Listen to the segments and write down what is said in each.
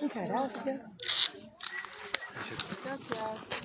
Muchas gracias. Gracias.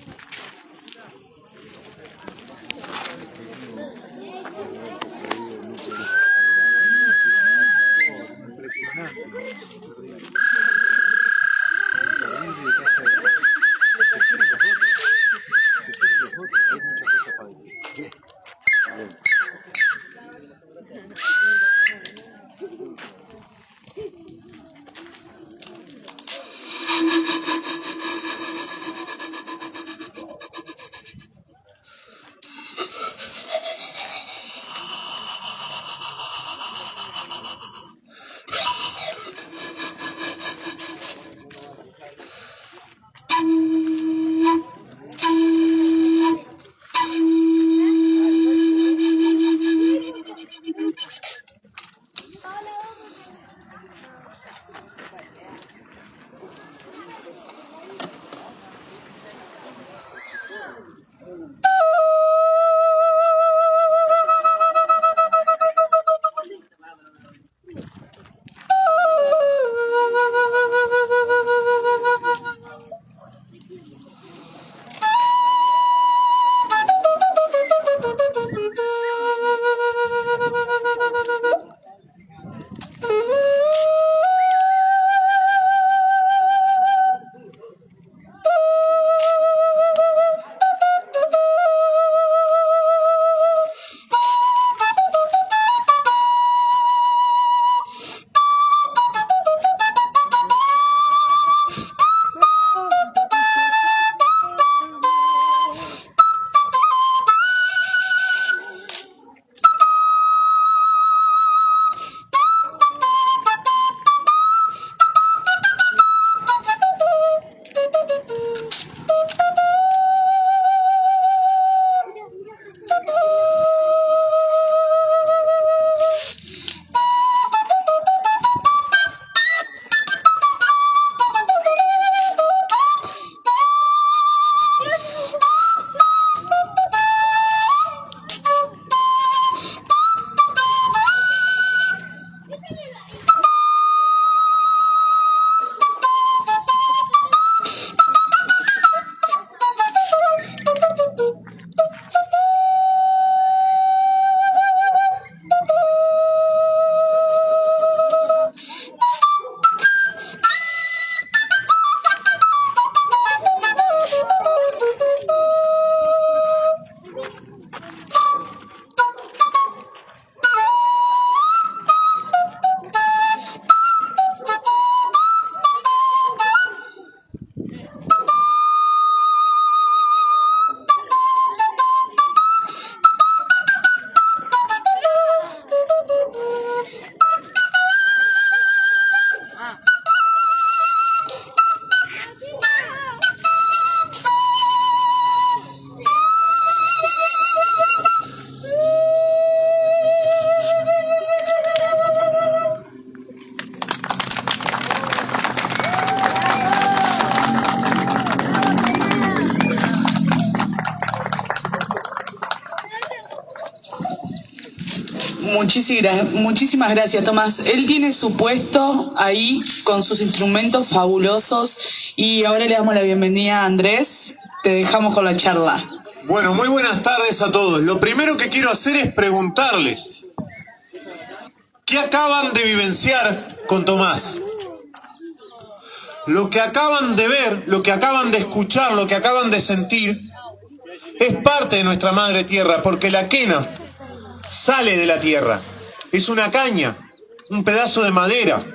Muchísimas gracias, Tomás. Él tiene su puesto ahí con sus instrumentos fabulosos y ahora le damos la bienvenida a Andrés. Te dejamos con la charla. Bueno, muy buenas tardes a todos. Lo primero que quiero hacer es preguntarles, ¿qué acaban de vivenciar con Tomás? Lo que acaban de ver, lo que acaban de escuchar, lo que acaban de sentir, es parte de nuestra madre tierra, porque la quena sale de la tierra. Es una caña, un pedazo de madera.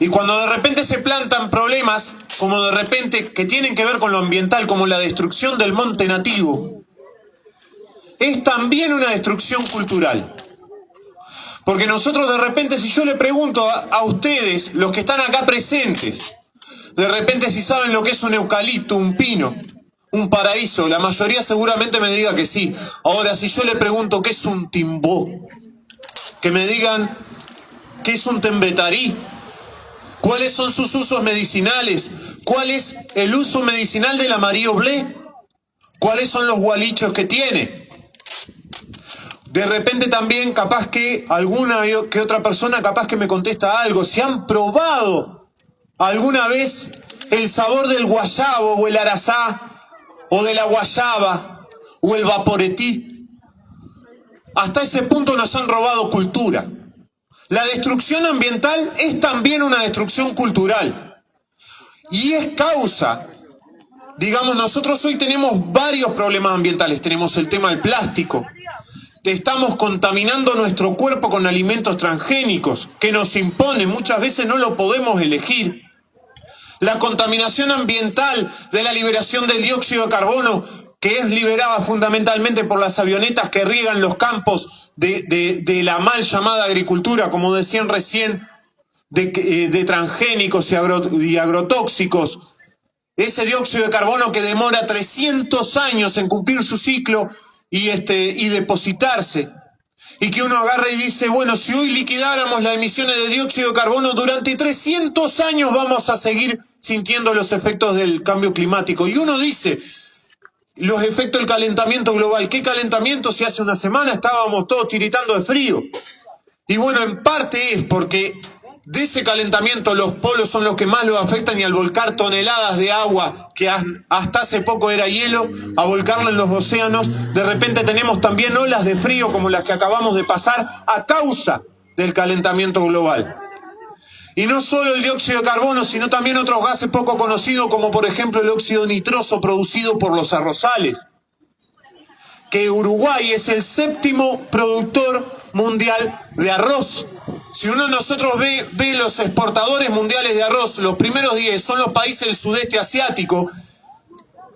Y cuando de repente se plantan problemas, como de repente que tienen que ver con lo ambiental, como la destrucción del monte nativo, es también una destrucción cultural. Porque nosotros de repente, si yo le pregunto a ustedes, los que están acá presentes, de repente si saben lo que es un eucalipto, un pino, un paraíso, la mayoría seguramente me diga que sí. Ahora, si yo le pregunto qué es un timbó, que me digan qué es un tembetarí, cuáles son sus usos medicinales, cuál es el uso medicinal del amarillo blé, cuáles son los gualichos que tiene. De repente también capaz que alguna que otra persona capaz que me contesta algo, si han probado alguna vez el sabor del guayabo o el arazá o de la guayaba o el vaporetí. Hasta ese punto nos han robado cultura. La destrucción ambiental es también una destrucción cultural. Y es causa, digamos, nosotros hoy tenemos varios problemas ambientales. Tenemos el tema del plástico. Estamos contaminando nuestro cuerpo con alimentos transgénicos que nos imponen, muchas veces no lo podemos elegir. La contaminación ambiental de la liberación del dióxido de carbono, que es liberada fundamentalmente por las avionetas que riegan los campos de la mal llamada agricultura, como decían recién, de transgénicos y agrotóxicos. Ese dióxido de carbono que demora 300 años en cumplir su ciclo y depositarse. Y que uno agarra y dice, bueno, si hoy liquidáramos las emisiones de dióxido de carbono, durante 300 años vamos a seguir sintiendo los efectos del cambio climático. Y uno dice, los efectos del calentamiento global. ¿Qué calentamiento si hace una semana estábamos todos tiritando de frío? Y bueno, en parte es porque de ese calentamiento los polos son los que más lo afectan, y al volcar toneladas de agua que hasta hace poco era hielo, a volcarla en los océanos, de repente tenemos también olas de frío como las que acabamos de pasar a causa del calentamiento global. Y no solo el dióxido de carbono, sino también otros gases poco conocidos, como por ejemplo el óxido nitroso producido por los arrozales. Que Uruguay es el 7º productor mundial de arroz. Si uno de nosotros ve los exportadores mundiales de arroz, los primeros 10 son los países del sudeste asiático,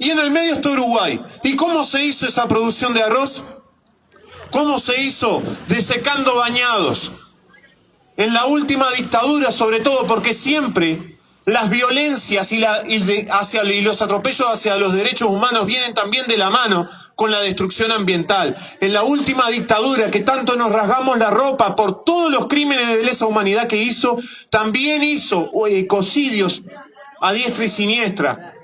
y en el medio está Uruguay. ¿Y cómo se hizo esa producción de arroz? ¿Cómo se hizo? Desecando bañados. En la última dictadura, sobre todo, porque siempre las violencias y los atropellos hacia los derechos humanos vienen también de la mano con la destrucción ambiental. En la última dictadura, que tanto nos rasgamos la ropa por todos los crímenes de lesa humanidad que hizo, también hizo ecocidios a diestra y siniestra.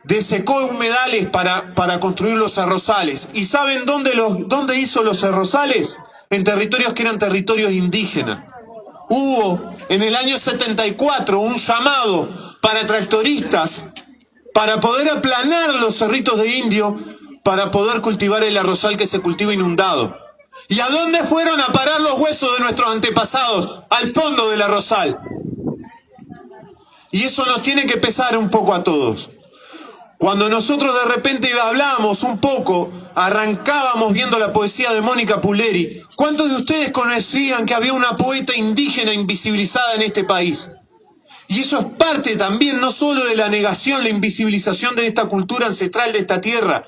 Desecó humedales para construir los arrozales. ¿Y saben dónde hizo los arrozales? En territorios que eran territorios indígenas. Hubo en el año 74 un llamado para tractoristas para poder aplanar los cerritos de indio, para poder cultivar el arrozal que se cultiva inundado. ¿Y a dónde fueron a parar los huesos de nuestros antepasados? Al fondo del arrozal. Y eso nos tiene que pesar un poco a todos. Cuando nosotros de repente hablábamos un poco, arrancábamos viendo la poesía de Mónica Puleri, ¿cuántos de ustedes conocían que había una poeta indígena invisibilizada en este país? Y eso es parte también no solo de la negación, la invisibilización de esta cultura ancestral de esta tierra,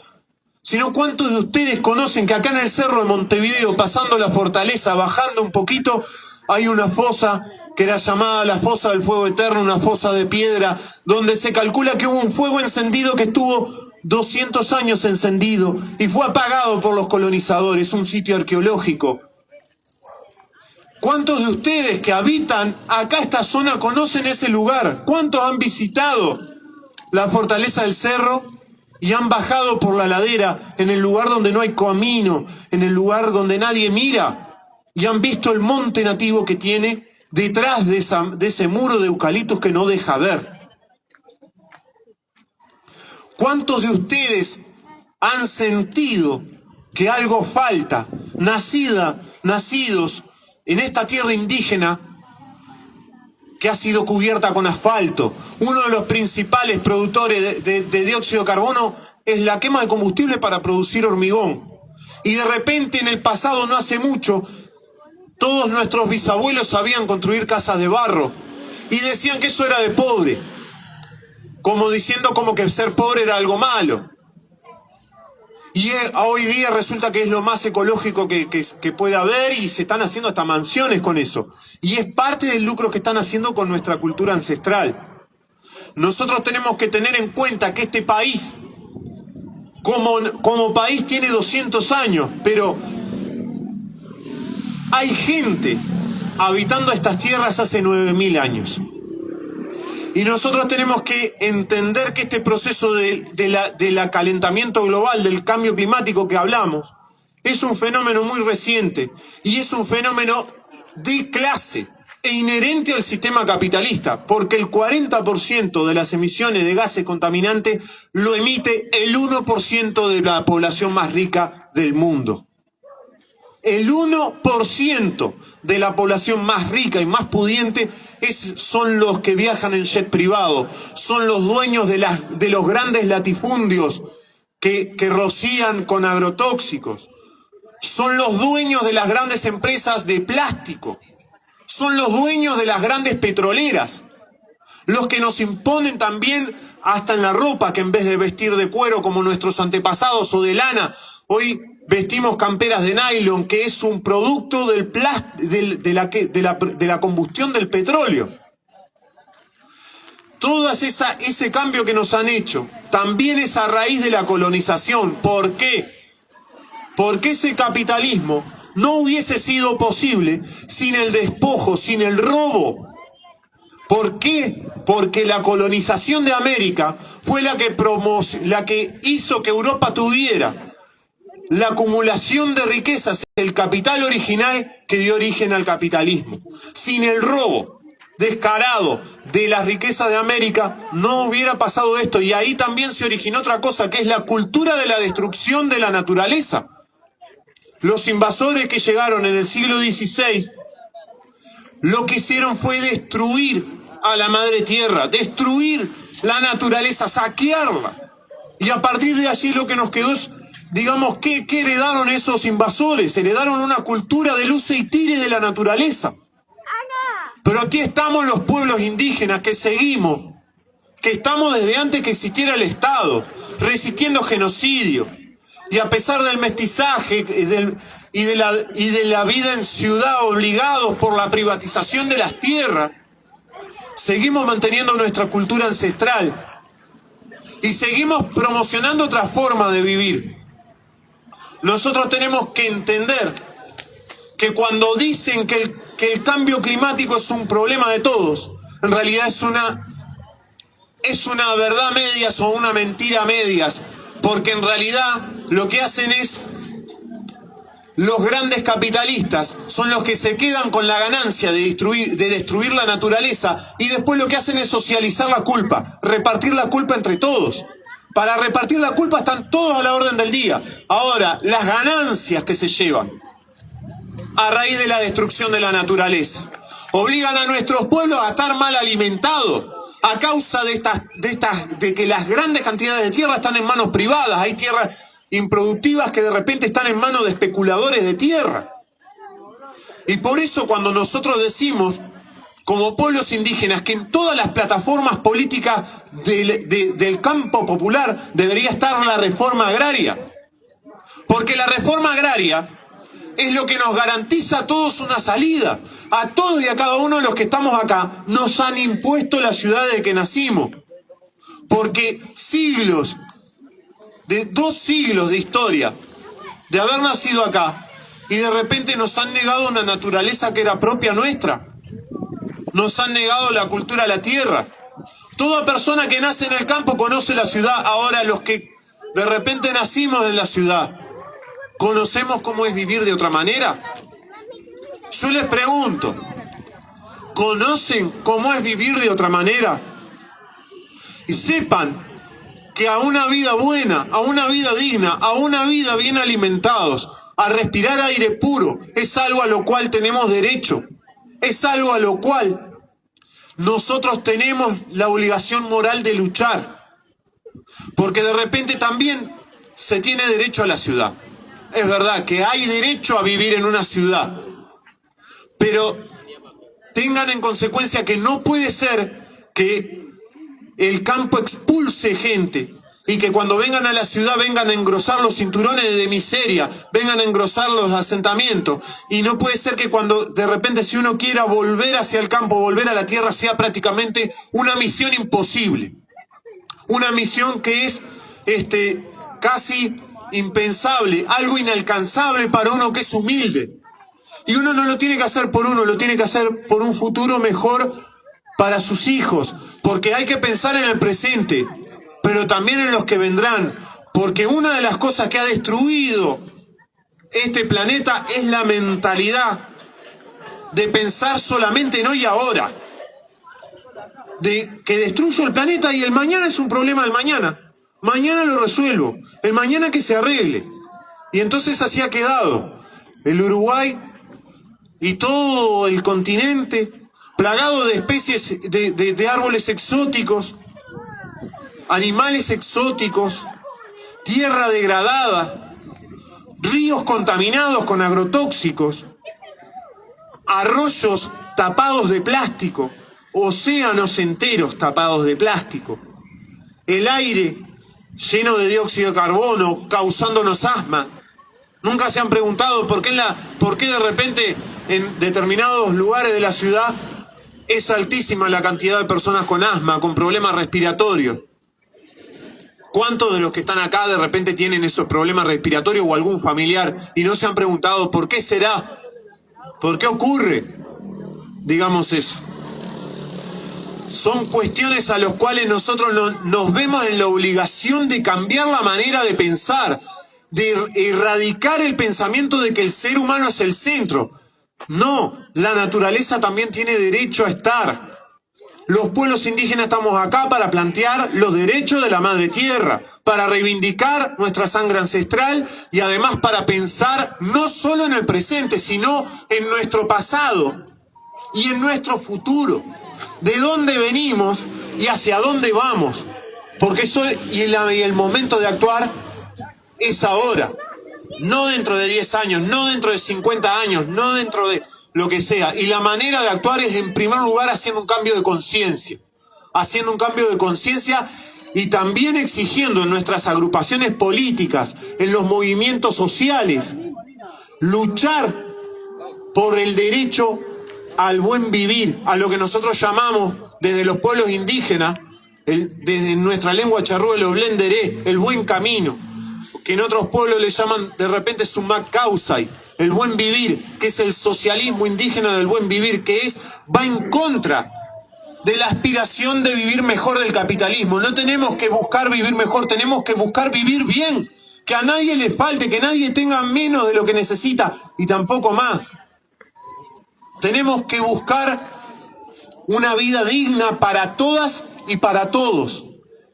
sino cuántos de ustedes conocen que acá en el Cerro de Montevideo, pasando la Fortaleza, bajando un poquito, hay una fosa que era llamada la fosa del fuego eterno, una fosa de piedra, donde se calcula que hubo un fuego encendido que estuvo 200 años encendido y fue apagado por los colonizadores, un sitio arqueológico. ¿Cuántos de ustedes que habitan acá esta zona conocen ese lugar? ¿Cuántos han visitado la fortaleza del cerro y han bajado por la ladera en el lugar donde no hay camino, en el lugar donde nadie mira, y han visto el monte nativo que tiene detrás de ese muro de eucaliptos que no deja ver? ¿Cuántos de ustedes han sentido que algo falta, nacidos en esta tierra indígena que ha sido cubierta con asfalto? Uno de los principales productores de dióxido de carbono es la quema de combustible para producir hormigón. Y de repente, en el pasado, no hace mucho, todos nuestros bisabuelos sabían construir casas de barro y decían que eso era de pobre, como diciendo como que ser pobre era algo malo. Y hoy día resulta que es lo más ecológico que puede haber, y se están haciendo hasta mansiones con eso. Y es parte del lucro que están haciendo con nuestra cultura ancestral. Nosotros tenemos que tener en cuenta que este país, como país, tiene 200 años, pero hay gente habitando estas tierras hace 9.000 años. Y nosotros tenemos que entender que este proceso del calentamiento global, del cambio climático que hablamos, es un fenómeno muy reciente y es un fenómeno de clase. e inherente al sistema capitalista, porque el 40% de las emisiones de gases contaminantes lo emite el 1% de la población más rica del mundo. El 1% de la población más rica y más pudiente son los que viajan en jet privado, son los dueños de los grandes latifundios que rocían con agrotóxicos, son los dueños de las grandes empresas de plástico, son los dueños de las grandes petroleras, los que nos imponen también hasta en la ropa, que en vez de vestir de cuero como nuestros antepasados o de lana, hoy vestimos camperas de nylon, que es un producto de la combustión del petróleo. Todo ese cambio que nos han hecho también es a raíz de la colonización. ¿Por qué? Porque ese capitalismo no hubiese sido posible sin el despojo, sin el robo. ¿Por qué? Porque la colonización de América fue la que hizo que Europa tuviera la acumulación de riquezas, el capital original que dio origen al capitalismo. Sin el robo descarado de las riquezas de América no hubiera pasado esto. Y ahí también se originó otra cosa, que es la cultura de la destrucción de la naturaleza. Los invasores que llegaron en el siglo XVI lo que hicieron fue destruir a la madre tierra, destruir la naturaleza, saquearla. Y a partir de allí lo que nos quedó es, digamos, ¿qué heredaron esos invasores? Heredaron una cultura del uso y tire de la naturaleza. Pero aquí estamos los pueblos indígenas que seguimos, que estamos desde antes que existiera el Estado, resistiendo genocidio. Y a pesar del mestizaje y de la vida en ciudad, obligados por la privatización de las tierras, seguimos manteniendo nuestra cultura ancestral y seguimos promocionando otra forma de vivir. Nosotros tenemos que entender que cuando dicen que el cambio climático es un problema de todos, en realidad es una verdad a medias o una mentira a medias, porque en realidad lo que hacen es, los grandes capitalistas son los que se quedan con la ganancia de destruir la naturaleza, y después lo que hacen es socializar la culpa, repartir la culpa entre todos. Para repartir la culpa están todos a la orden del día. Ahora, las ganancias que se llevan a raíz de la destrucción de la naturaleza obligan a nuestros pueblos a estar mal alimentados a causa de que las grandes cantidades de tierra están en manos privadas. Hay tierras improductivas que de repente están en manos de especuladores de tierra. Y por eso cuando nosotros decimos, como pueblos indígenas, que en todas las plataformas políticas del campo popular debería estar la reforma agraria. Porque la reforma agraria es lo que nos garantiza a todos una salida. A todos y a cada uno de los que estamos acá nos han impuesto la ciudad de que nacimos. Porque dos siglos de historia de haber nacido acá, y de repente nos han negado una naturaleza que era propia nuestra. Nos han negado la cultura de la tierra. Toda persona que nace en el campo conoce la ciudad. Ahora los que de repente nacimos en la ciudad, ¿conocemos cómo es vivir de otra manera? Yo les pregunto, ¿conocen cómo es vivir de otra manera? Y sepan que a una vida buena, a una vida digna, a una vida bien alimentados, a respirar aire puro, es algo a lo cual tenemos derecho. Es algo a lo cual nosotros tenemos la obligación moral de luchar. Porque de repente también se tiene derecho a la ciudad. Es verdad que hay derecho a vivir en una ciudad. Pero tengan en consecuencia que no puede ser que el campo expulse gente y que cuando vengan a la ciudad vengan a engrosar los cinturones de miseria, vengan a engrosar los asentamientos. Y no puede ser que cuando de repente, si uno quiera volver hacia el campo, volver a la tierra, sea prácticamente una misión imposible. Una misión que es casi impensable, algo inalcanzable para uno que es humilde. Y uno no lo tiene que hacer por uno, lo tiene que hacer por un futuro mejor para sus hijos. Porque hay que pensar en el presente, pero también en los que vendrán. Porque una de las cosas que ha destruido este planeta es la mentalidad de pensar solamente en hoy y ahora, de que destruyo el planeta y el mañana es un problema del mañana. Mañana lo resuelvo, el mañana que se arregle. Y entonces así ha quedado el Uruguay y todo el continente plagado de especies de árboles exóticos, animales exóticos, tierra degradada, ríos contaminados con agrotóxicos, arroyos tapados de plástico, océanos enteros tapados de plástico, el aire lleno de dióxido de carbono causándonos asma. Nunca se han preguntado por qué de repente en determinados lugares de la ciudad es altísima la cantidad de personas con asma, con problemas respiratorios. ¿Cuántos de los que están acá de repente tienen esos problemas respiratorios o algún familiar y no se han preguntado por qué será? ¿Por qué ocurre? Digamos eso. Son cuestiones a las cuales nosotros nos vemos en la obligación de cambiar la manera de pensar, de erradicar el pensamiento de que el ser humano es el centro. No, la naturaleza también tiene derecho a estar. Los pueblos indígenas estamos acá para plantear los derechos de la madre tierra, para reivindicar nuestra sangre ancestral y además para pensar no solo en el presente, sino en nuestro pasado y en nuestro futuro. De dónde venimos y hacia dónde vamos. Porque el momento de actuar es ahora. No dentro de 10 años, no dentro de 50 años, no dentro de lo que sea. Y la manera de actuar es, en primer lugar, haciendo un cambio de conciencia. Haciendo un cambio de conciencia y también exigiendo en nuestras agrupaciones políticas, en los movimientos sociales, luchar por el derecho al buen vivir, a lo que nosotros llamamos desde los pueblos indígenas, desde nuestra lengua charrúa, el oblenderé, el buen camino, que en otros pueblos le llaman de repente sumac causai, el buen vivir, que es el socialismo indígena del buen vivir, que va en contra de la aspiración de vivir mejor del capitalismo. No tenemos que buscar vivir mejor, tenemos que buscar vivir bien, que a nadie le falte, que nadie tenga menos de lo que necesita y tampoco más. Tenemos que buscar una vida digna para todas y para todos.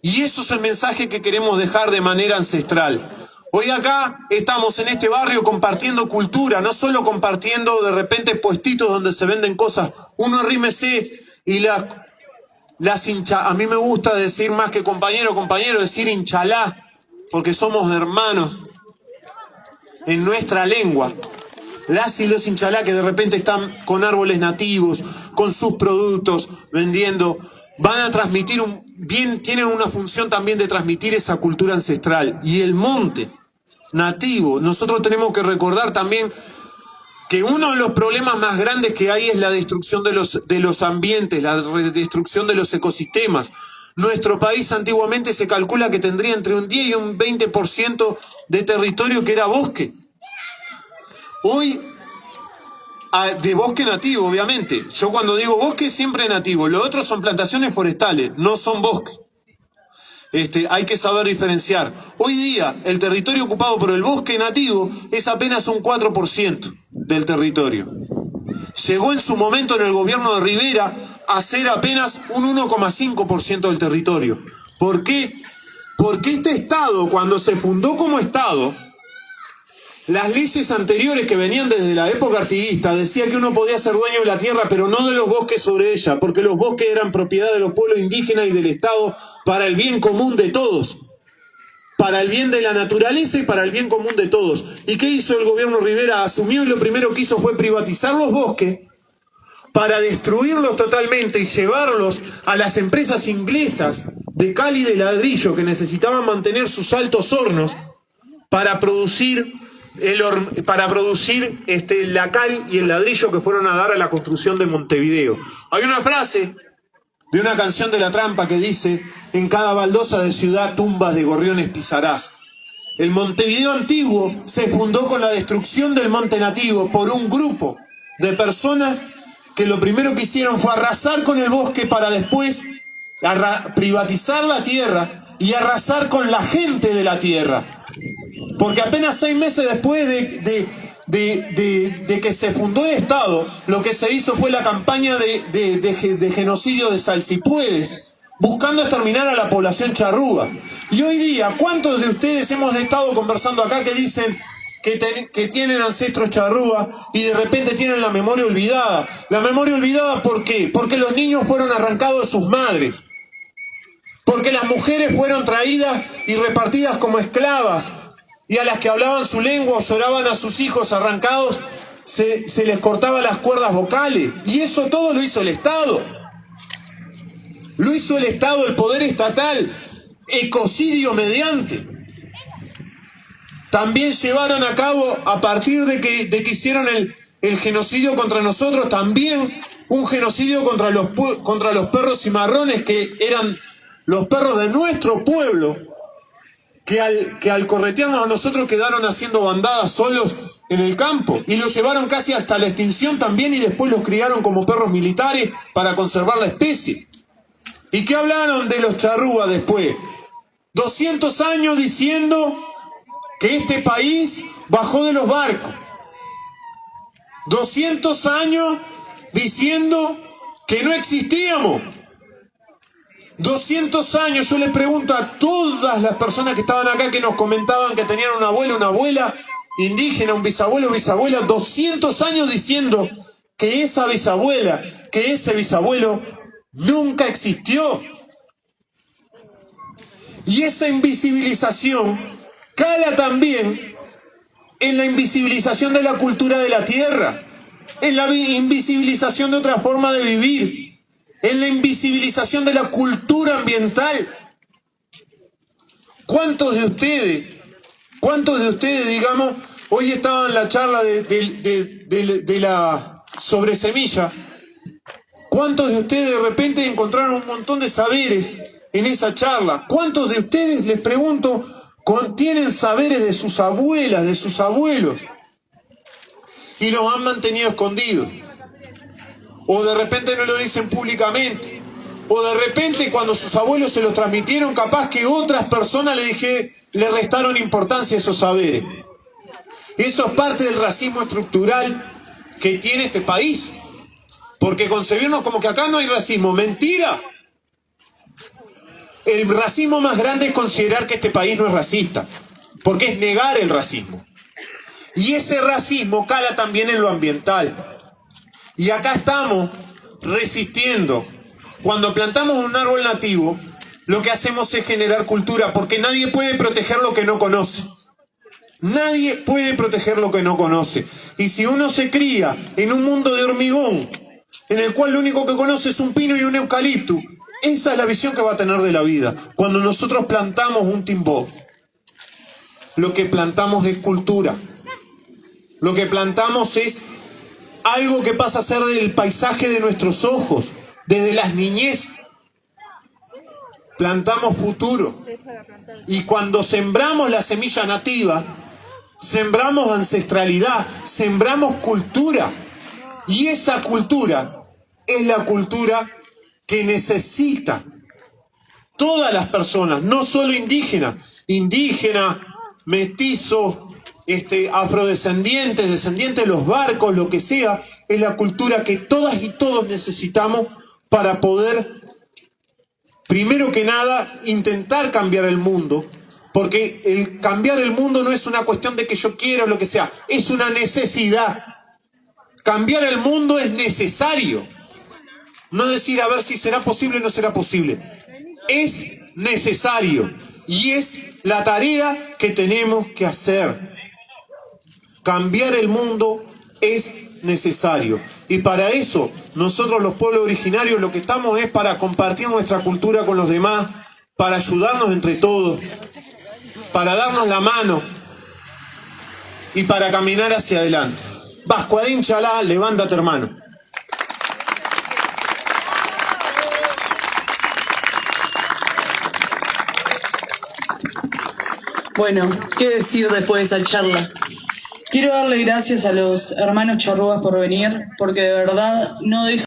Y eso es el mensaje que queremos dejar de manera ancestral. Hoy acá estamos en este barrio compartiendo cultura, no solo compartiendo de repente puestitos donde se venden cosas. Uno rímese y a mí me gusta decir más que compañero, decir inchalá, porque somos hermanos en nuestra lengua. Las y los inchalá que de repente están con árboles nativos, con sus productos, vendiendo, van a transmitir tienen una función también de transmitir esa cultura ancestral. Y el monte nativo, nosotros tenemos que recordar también que uno de los problemas más grandes que hay es la destrucción de los ambientes, la destrucción de los ecosistemas. Nuestro país antiguamente se calcula que tendría entre un 10 y un 20% de territorio que era bosque. Hoy, de bosque nativo, obviamente. Yo cuando digo bosque, siempre nativo. Lo otro son plantaciones forestales, no son bosques. Hay que saber diferenciar. Hoy día, el territorio ocupado por el bosque nativo es apenas un 4% del territorio. Llegó en su momento en el gobierno de Rivera a ser apenas un 1,5% del territorio. ¿Por qué? Porque este Estado, cuando se fundó como Estado, las leyes anteriores que venían desde la época artiguista decían que uno podía ser dueño de la tierra, pero no de los bosques sobre ella, porque los bosques eran propiedad de los pueblos indígenas y del Estado para el bien común de todos, para el bien de la naturaleza y para el bien común de todos. ¿Y qué hizo el gobierno Rivera? Asumió y lo primero que hizo fue privatizar los bosques para destruirlos totalmente y llevarlos a las empresas inglesas de cal y de ladrillo que necesitaban mantener sus altos hornos para producir la cal y el ladrillo que fueron a dar a la construcción de Montevideo. Hay una frase de una canción de La Trampa que dice: en cada baldosa de ciudad tumbas de gorriones pisarás. El Montevideo antiguo se fundó con la destrucción del monte nativo por un grupo de personas que lo primero que hicieron fue arrasar con el bosque para después privatizar la tierra y arrasar con la gente de la tierra. Porque apenas 6 meses después de que se fundó el Estado, lo que se hizo fue la campaña de genocidio de Salsipuedes, buscando exterminar a la población charrúa. Y hoy día, ¿cuántos de ustedes hemos estado conversando acá que dicen que tienen ancestros charrúa y de repente tienen la memoria olvidada? La memoria olvidada, ¿por qué? Porque los niños fueron arrancados de sus madres. Porque las mujeres fueron traídas y repartidas como esclavas. Y a las que hablaban su lengua o lloraban a sus hijos arrancados, se les cortaba las cuerdas vocales. Y eso todo lo hizo el Estado. Lo hizo el Estado, el poder estatal, ecocidio mediante. También llevaron a cabo, a partir de que hicieron el genocidio contra nosotros, también un genocidio contra los perros cimarrones, que eran los perros de nuestro pueblo, que al corretearnos a nosotros quedaron haciendo bandadas solos en el campo, y los llevaron casi hasta la extinción también, y después los criaron como perros militares para conservar la especie. ¿Y qué hablaron de los charrúas después? 200 años diciendo que este país bajó de los barcos. 200 años diciendo que no existíamos. 200 años, yo le pregunto a todas las personas que estaban acá, que nos comentaban que tenían un abuelo, una abuela indígena, un bisabuelo, bisabuela, 200 años diciendo que esa bisabuela, que ese bisabuelo nunca existió. Y esa invisibilización cala también en la invisibilización de la cultura de la tierra, en la invisibilización de otra forma de vivir, en la invisibilización de la cultura ambiental. ¿Cuántos de ustedes, digamos, hoy estaba en la charla sobre semilla? ¿Cuántos de ustedes de repente encontraron un montón de saberes en esa charla? ¿Cuántos de ustedes, les pregunto, tienen saberes de sus abuelas, de sus abuelos, y los han mantenido escondidos? O de repente no lo dicen públicamente. O de repente cuando sus abuelos se los transmitieron, capaz que otras personas le restaron importancia a esos saberes. Eso es parte del racismo estructural que tiene este país. Porque concebirnos como que acá no hay racismo, ¡mentira! El racismo más grande es considerar que este país no es racista, porque es negar el racismo. Y ese racismo cala también en lo ambiental. Y acá estamos resistiendo. Cuando plantamos un árbol nativo, lo que hacemos es generar cultura, porque nadie puede proteger lo que no conoce. Nadie puede proteger lo que no conoce. Y si uno se cría en un mundo de hormigón, en el cual lo único que conoce es un pino y un eucalipto, esa es la visión que va a tener de la vida. Cuando nosotros plantamos un timbó, lo que plantamos es cultura. Lo que plantamos es algo que pasa a ser del paisaje de nuestros ojos, desde las niñez. Plantamos futuro. Y cuando sembramos la semilla nativa, sembramos ancestralidad, sembramos cultura. Y esa cultura es la cultura que necesita todas las personas, no solo indígenas, mestizos, afrodescendientes, descendientes de los barcos, lo que sea, es la cultura que todas y todos necesitamos para poder, primero que nada, intentar cambiar el mundo, porque el cambiar el mundo no es una cuestión de que yo quiera o lo que sea, es una necesidad. Cambiar el mundo es necesario. No decir a ver si será posible o no será posible. Es necesario. Y es la tarea que tenemos que hacer. Cambiar el mundo es necesario. Y para eso, nosotros los pueblos originarios lo que estamos es para compartir nuestra cultura con los demás, para ayudarnos entre todos, para darnos la mano y para caminar hacia adelante. Vascuadín Chalá, levántate, hermano. Bueno, ¿qué decir después de esa charla? Quiero darle gracias a los hermanos charrúas por venir, porque de verdad no dejan